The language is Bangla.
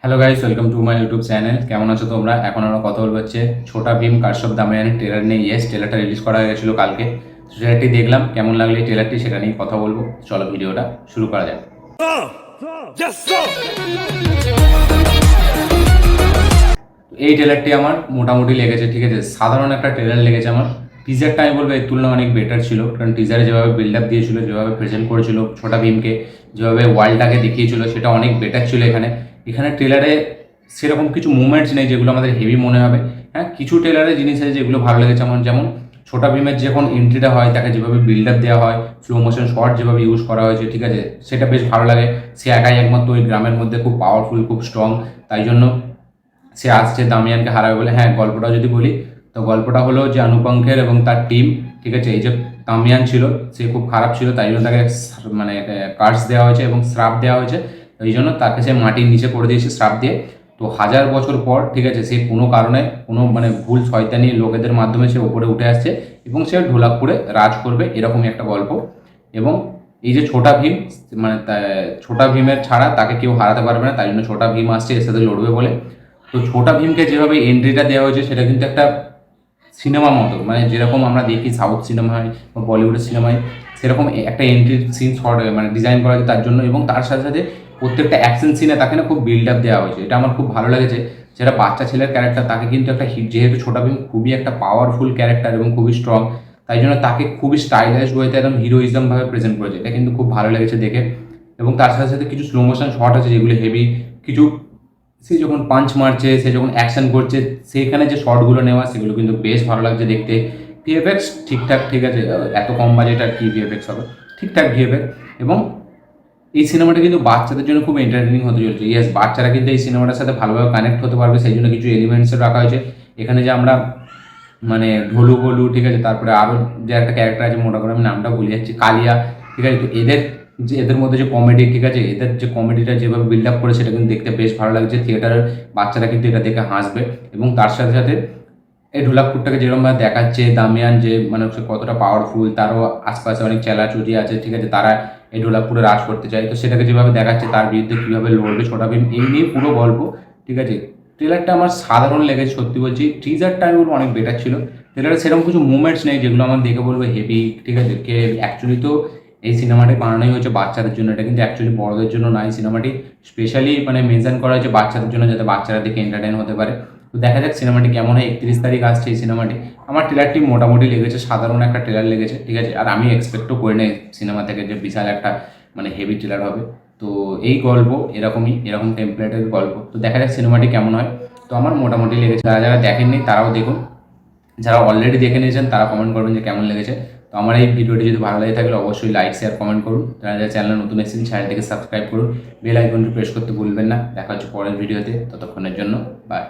Hello guys, welcome to my YouTube channel. কেমন আছো তোমরা? এখন আমরা কথা বলবো হচ্ছে ছোটা ভীম কারশব দামিয়ানের ট্রেলার নিয়ে। ইয়েস, ট্রেলারটা রিলিজ করা হয়ে গেছিলো কালকে। ট্রেলারটি দেখলাম, কেমন লাগলো এই ট্রেলারটি সেটা নিয়ে কথা বলবো। চলো ভিডিওটা শুরু করা যাক। এই ট্রেলারটি আমার মোটামুটি লেগেছে, ঠিক আছে, সাধারণ একটা ট্রেলার লেগেছে আমার। টিজারটা আমি বলবো এর তুলনায় অনেক বেটার ছিল, কারণ টিজারে যেভাবে বিল্ড আপ দিয়েছিল, যেভাবে প্রেজেন্ট করেছিল ছোটা ভীমকে, যেভাবে ওয়ার্ল্ডটাকে দেখিয়েছিল, সেটা অনেক বেটার ছিল। এখানে এখানে ট্রেলারে সেরকম কিছু মুভমেন্টস নেই যেগুলো আমাদের হেভি মনে হবে। হ্যাঁ, কিছু ট্রেলারে জিনিস আছে যেগুলো ভালো লেগেছে আমার, যেমন ছোটা ভীমের যখন এন্ট্রিটা হয় তাকে যেভাবে বিল্ড আপ দেওয়া হয়, স্লো মোশন শট যেভাবে ইউজ করা হয়েছে, ঠিক আছে, সেটা বেশ ভালো লাগে। সে একাই একমাত্র ওই গ্রামের মধ্যে খুব পাওয়ারফুল, খুব স্ট্রং, তাই জন্য সে আসছে দামিয়ানকে হারাবে বলে। হ্যাঁ, গল্পটা যদি বলি তো গল্পটা হলো যে অনুপঙ্খের এবং তার টিম, ঠিক আছে, এই যে দামিয়ান ছিল সে খুব খারাপ ছিল, তাই জন্য তাকে মানে কার্স দেওয়া হয়েছে এবং শ্রাপ দেওয়া হয়েছে। এই জন্য তাকে সে মাটির নিচে করে দিয়েছে শ্রাপ দিয়ে। তো 1000 বছর পর, ঠিক আছে, সে কোনো কারণে কোনো মানে ভুল শয়তানি লোকেদের মাধ্যমে সে ওপরে উঠে আসছে এবং সে ঢোলাকপুরে রাজ করবে, এরকমই একটা গল্প। এবং এই যে ছোটা ভীম, মানে ছোটা ভীমের ছাড়া তাকে কেউ হারাতে পারবে না, তাই জন্য ছোটা ভীম আসছে এর সাথে লড়বে বলে। তো ছোটা ভীমকে যেভাবে এন্ট্রিটা দেওয়া হয়েছে সেটা কিন্তু একটা সিনেমা মতো, মানে যেরকম আমরা দেখি সাউথ সিনেমায় বা বলিউডের সিনেমায়, সেরকম একটা এন্ট্রির সিন শর্ট মানে ডিজাইন করা হয়েছে তার জন্য। এবং তার সাথে সাথে প্রত্যেকটা অ্যাকশন সিনে তাকে না খুব বিল্ড আপ দেওয়া হয়েছে, এটা আমার খুব ভালো লেগেছে। যেটা বাচ্চা ছেলের ক্যারেক্টার, তাকে কিন্তু একটা যেহেতু ছোটা ভীম খুবই একটা পাওয়ারফুল ক্যারেক্টার এবং খুবই স্ট্রং, তাই জন্য তাকে খুবই স্টাইলিশ ওয়েতে একদম হিরোইজমভাবে প্রেজেন্ট করেছে, এটা কিন্তু খুব ভালো লেগেছে দেখে। এবং তার সাথে সাথে কিছু স্লো মোশন শট আছে যেগুলো হেভি। কিছু সে যখন পাঞ্চ মারছে, সে যখন অ্যাকশন করছে, সেখানে যে শটগুলো নেওয়া সেগুলো কিন্তু বেশ ভালো লাগছে দেখতে। ভিএফএক্স ঠিকঠাক, ঠিক আছে, এত কম বাজেট আর কি ভিএফএক্স হবে, ঠিকঠাক ভিএফএক্স। এবং এই সিনেমাটা কিন্তু বাচ্চাদের জন্য খুব এন্টারটেনিং হতে চলছে। ইয়েস, বাচ্চারা কিন্তু এই সিনেমাটার সাথে ভালোভাবে কানেক্ট হতে পারবে, সেই জন্য কিছু এলিমেন্টসও রাখা হয়েছে এখানে। যে আমরা মানে ঢোলু বলু, ঠিক আছে, তারপরে আরও যে একটা ক্যারেক্টার আছে, মোটা করে আমি নামটা ভুলে যাচ্ছি, কালিয়া, ঠিক আছে। তো এদের যে এদের মধ্যে যে কমেডি, ঠিক আছে, এদের যে কমেডিটা যেভাবে বিল্ড আপ করে সেটা কিন্তু দেখতে বেশ ভালো লাগছে। থিয়েটারের বাচ্চারা কিন্তু এটা দেখে হাসবে। এবং তার সাথে সাথে এই ঢোলাকপুরটাকে যেরকমভাবে দেখাচ্ছে, দামিয়ান যে মানে সে কতটা পাওয়ারফুল, তারও আশপাশে অনেক চেলাচুরি আছে, ঠিক আছে, তারা এই ঢোলাকপুরে রাজ করতে চায়, তো সেটাকে যেভাবে দেখাচ্ছে তার বিরুদ্ধে কীভাবে লড়বে ছোটা ভীম, এই নিয়ে পুরো গল্প, ঠিক আছে। ট্রেলারটা আমার সাধারণ লেগেছে, সত্যি বলছি। টিজারটা আমি বলবো অনেক বেটার ছিল। ট্রেলারে সেরকম কিছু মুভমেন্টস নেই যেগুলো আমার দেখে বলবো হেভি, ঠিক আছে। কে অ্যাকচুয়ালি তো এই সিনেমাটি বানানোই হচ্ছে বাচ্চাদের জন্য, এটা কিন্তু অ্যাকচুয়ালি বড়দের জন্য নয়। সিনেমাটি স্পেশালি মানে মেনশন করা হয়েছে বাচ্চাদের জন্য, যাতে বাচ্চারা দেখে এন্টারটেন হতে পারে। তো দেখা যাক সিনেমাটি কেমন হয়। 31 তারিখ আসছে এই সিনেমাটি। আমার ট্রেলারটি মোটামুটি লেগেছে, সাধারণ একটা ট্রেলার লেগেছে, ঠিক আছে। আর আমি এক্সপেক্টও করি নাই সিনেমা থেকে যে বিশাল একটা মানে হেভি ট্রেলার হবে। তো এই গল্প এরকমই, এরকম টেমপ্লেটের গল্প। তো দেখা যাক সিনেমাটি কেমন হয়। তো আমার মোটামুটি লেগেছে। যারা যারা দেখেননি তারাও দেখুন, যারা অলরেডি দেখে নিয়েছেন তারা কমেন্ট করবেন যে কেমন লেগেছে। তো আমার এই ভিডিওটি যদি ভালো লাগে থাকলে অবশ্যই লাইক শেয়ার কমেন্ট করুন। যারা যারা চ্যানেলে নতুন এসেছেন চ্যানেলটিকে সাবস্ক্রাইব করুন, বেল আইকনটি প্রেস করতে ভুলবেন না। দেখা হচ্ছে পরের ভিডিওতে, ততক্ষণের জন্য বাই।